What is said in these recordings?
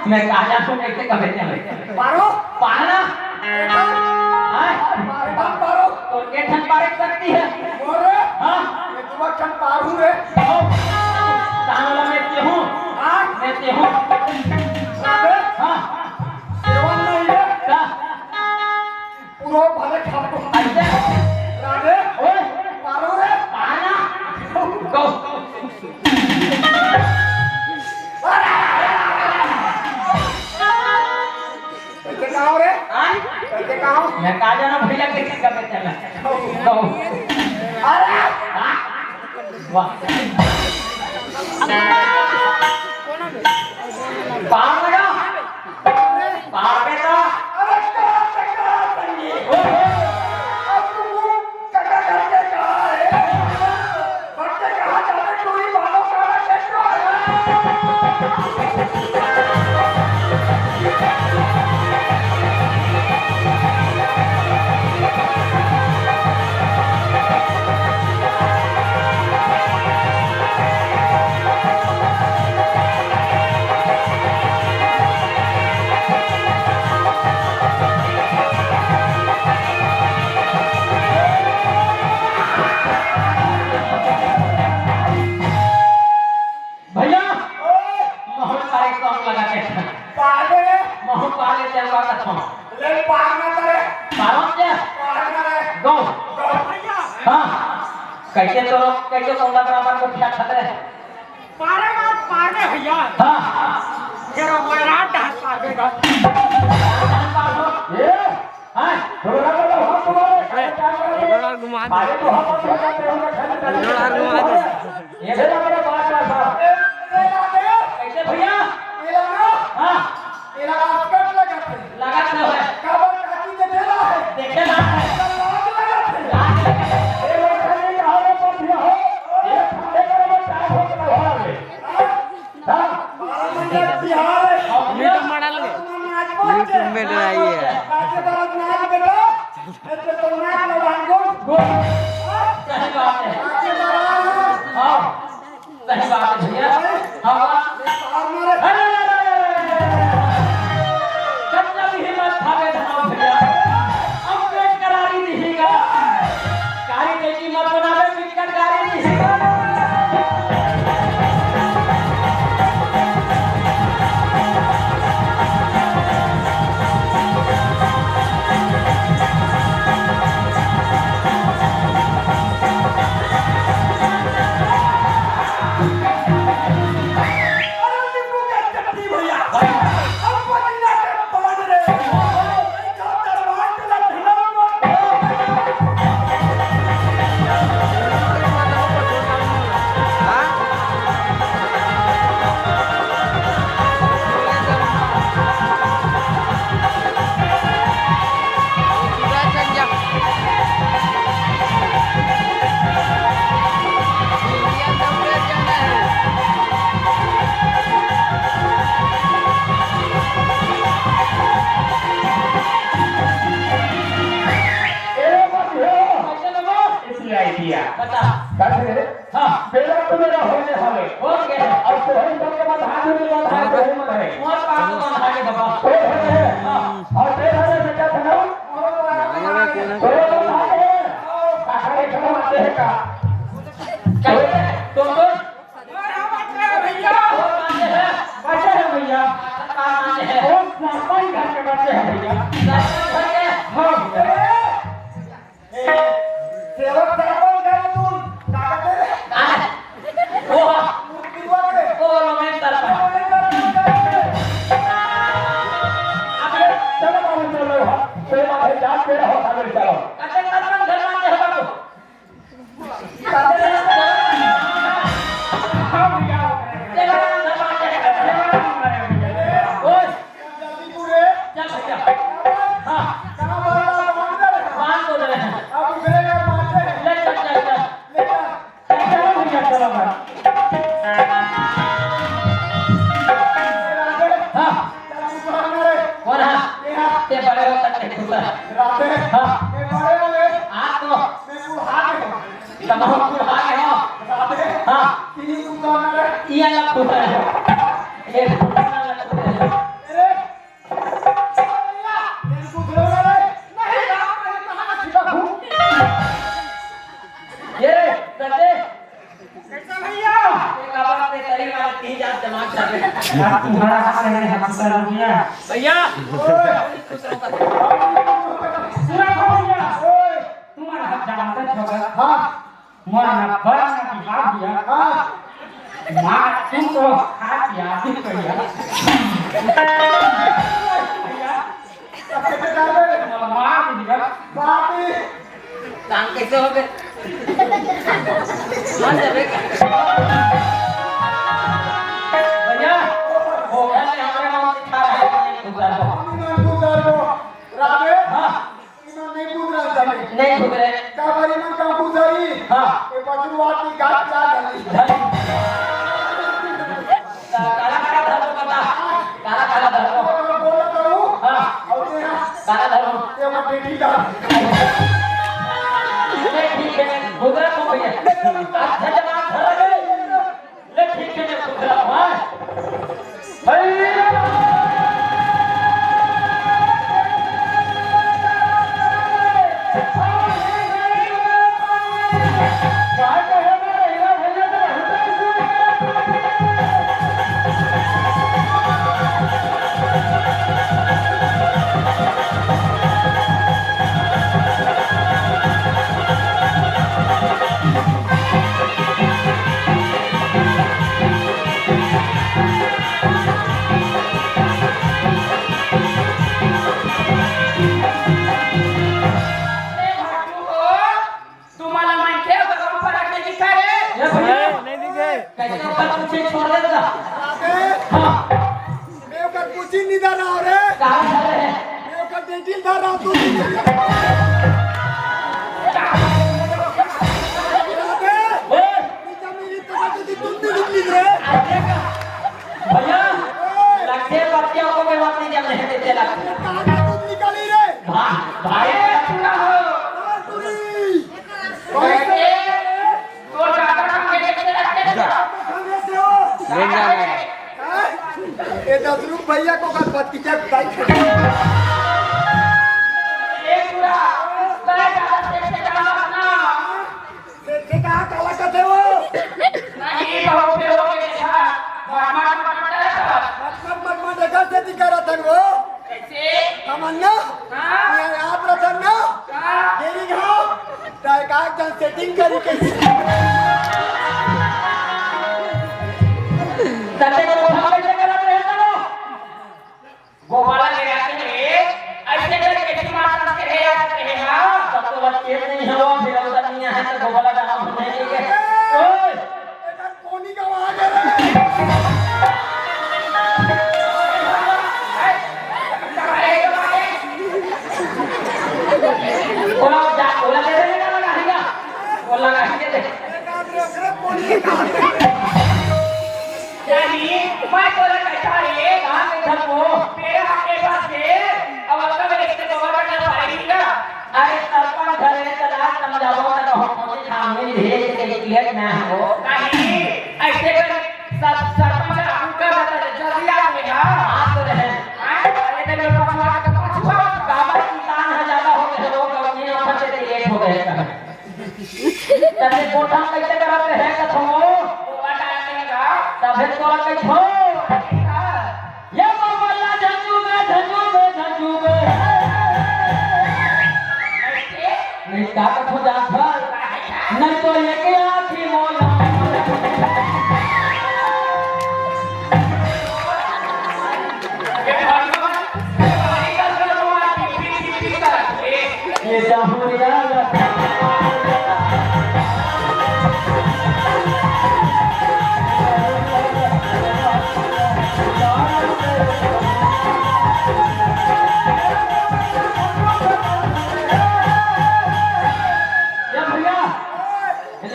मैं कहा जाऊं कैसे कमेंट में पारो पाना हां पारो तो के ठन पारे सकती है मोरे हां मैं तुम्हारा ठन पारू रे तानला मैं ते हूं हां मैं ते हूं अबे हां सेवन नहीं है का पूरा भले खाप तो अच्छा राधे ओए पारो रे पाना गो मैं कहा जाना भैया कैसे कब चला तो अरे वाह पार लगा पार बेटा अरे अब तू कटा करके कहा है बच्चे कहा जाते चोरी वालों का कैसे कैसे तो कैसे सौदा बराबर को क्या खतरे पारे बात पारे भैया हां तेरा मेरा डांस पार देगा ये हां थोड़ा बोलो हम तुम्हारे जोड़ा घुमा दे आगे तो हम लोग जाते हैं जोड़ा घुमा दे ये देखो मेरे पास का साहब कैसे भैया हाँ लगा तो है देखे ना है मीटर मॉडल के यूट्यूब में डराई है सही बात है हाँ सही बात है भैया हाँ कब जब हिम्मत भागे धाम भैया अब पेट करारी दिखेगा कारी देखी मत बनावे मिटकर कारी दिखेगा बता हाँ मेरा तो मेरा होने वाले हो गए अब तो हम सब के बाद हाथ में बात है तो हम है और काम तो ना आगे बाबा हां और तेरा में क्या था ना काहे खड़ा मारते है का कैसे तुम लोग भैया बच्चे हैं भैया काम है वो सरपंच घर के बच्चे हैं भैया सरपंच घर के हां सेवक सरपंच है तुम वो लोग तरफ अबे चलो बाबू चलो पे माथे जात पे रहो सागर चलो कते तरफ घर माते है बाबू हम क्या चलो घर माते है ओए जल्दी पूरे चल भैया हां कहां मान तो दे अब उधर माते ले चल चलो भैया चलो हाँ कौन है ते बड़े हो सकते खुदा राते हाँ ते बड़े हो गए आप तो मैं बुढ़ा गए हो तमाम बुढ़ा गए हो राते हाँ तीन कुत्ता मेरे ये अलग कुत्ता है ये कुत्ता अलग कुत्ता है अरे भैया ये कुत्ता वाले नहीं आप मैं कहां छिपा हूं ये सच्चे कैसा भैया एक आवाज पे तरी वाला 3000 जमा कर ले तुम्हारा हाथ में है हमसे रुपया भैया ओए पूरा भैया ओए तुम्हारा हाथ जमाते छोड़ा हां मारना बरना की बात दिया हां मार तुमको हाथ याद ही भैया भैया कैसे कर रहे मार दिया बापी टांग कैसे हो गए मान जावे भैया वो कहते हमारे नाम सिखा रहा है गुजर को राधे हां इन्हों नहीं गुजरा जावे नहीं गुजरे का बड़ी मन का गुजरी हां ये बजरुआत की गात जा गई काला काला धर्म पता काला काला धर्म बोला तो हां और ये काला धर्म ये मत ठीक है ठीक है गुजरा को भैया अच्छा जवाब धरा गए ले ठीक है गुजरा हां भैया ये भैया नहीं दिखे कैसे ऊपर पूछे छोड़ दे दादा हां मैं ओकर पूछी नहीं दे रहा रे कहां जा रहे हैं मैं ओकर डेटिंग दे रहा तू ओए नीचा मेरी तरह तुझे तुम भी निकली रे भैया लगते बच्चों को मैं बात नहीं जमने देते लगते कहां से तुम निकली रे भाई पूरा हो कैसे तो ज्यादा काम के देते लगते खाने से हो ले जा रहा है ये 10 रुपए भैया को का बत्ती के दाई एक पूरा मैं ज्यादा से काम अपना से कहा काला कथे हो नहीं बहुत पे हो गए था मामा मत देखा से दिखा था वो कैसे तमन्ना ये याद रखना ना तेरी घाव ताई का जन सेटिंग करी कैसे तते को उठा कैसे करते हैं चलो गोपाला ले आते हैं ऐसे करके कैसे मार सकते हैं याद करते हैं हां तब तो बच्चे नहीं हो फिर उधर नहीं है तो गोपाला का नाम नहीं लेंगे ओए एकर कोनी का वहां दे रे ओला जा ओला दे देगा ना लगाएगा ओला लगाएंगे दे यानी मैं तो कहता है कहां पे था वो मेरे आपके पास है अब आपका मेरे से दोबारा कर पाएगी क्या अरे सरपंच घरे तलाक समझाओ ना हो मुझे सामने धीरे से क्लियर ना हो नहीं ऐसे कर सरपंच आपका बता जल्दी आ गया हां तो रहे अरे तो मेरे पास का पाछुआ काबर किसान है ज्यादा हो गए लोग अपने ऊपर से लेट हो गए तने कोठा कैसे कराते हैं कथो तबे तो कैसे ये मोहल्ला झंझू में नहीं का कथो जात नहीं तो ये के आखी मोला ये जामुरिया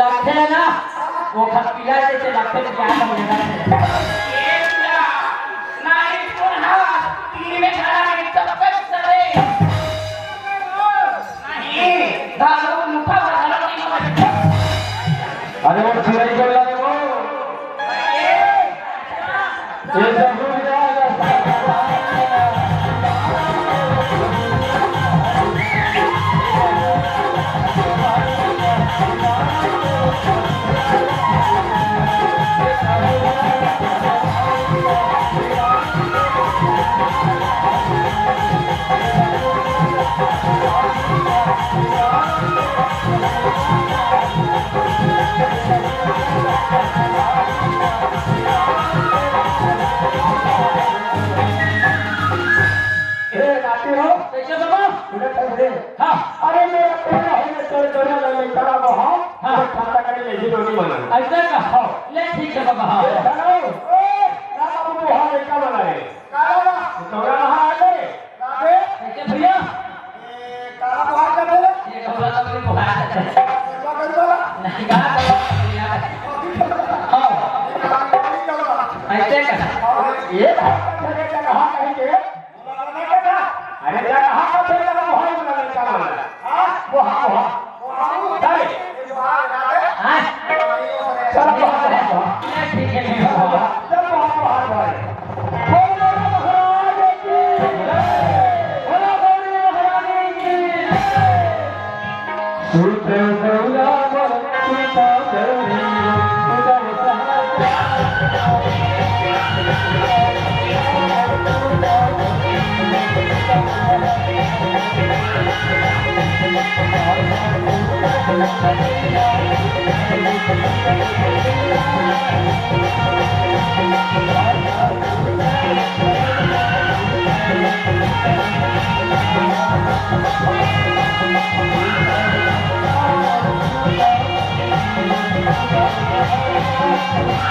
लगते है ना वो खपीला जैसे लगते हैं क्या समझेगा ये पूरा नारी कोना तीन में खड़ा है सब कुछ चले नहीं दारू मुखा वाला नहीं हो अरे वो चिराई कर लगे वो ये जरूर हाँ अरे मेरा पूरा है चोर चोरी लगे करा वो हाँ हाँ खाता करे ले जी रोटी बना ऐसा का हाँ ले ठीक है बाबा हाँ चलो ए रामा बाबू हाँ क्या बना है काला तोरा वहाँ आ गए काहे कैसे भैया काला बुहार का बोले ये कपड़ा तो मेरी बुहार का है क्या कर बोला नहीं कहा हाँ ऐसे का ये चले कहाँ कहेंगे अरे क्या कहाँ का थे लगा बुहार बना ले क्या बोला हाँ बुहार चले हाँ चलो बुहार है ठीक है चल बुहार भाई बोलो महाराज की बोलो बोलो महारानी की सुते सौला पर सुता करी उधर Thank you. है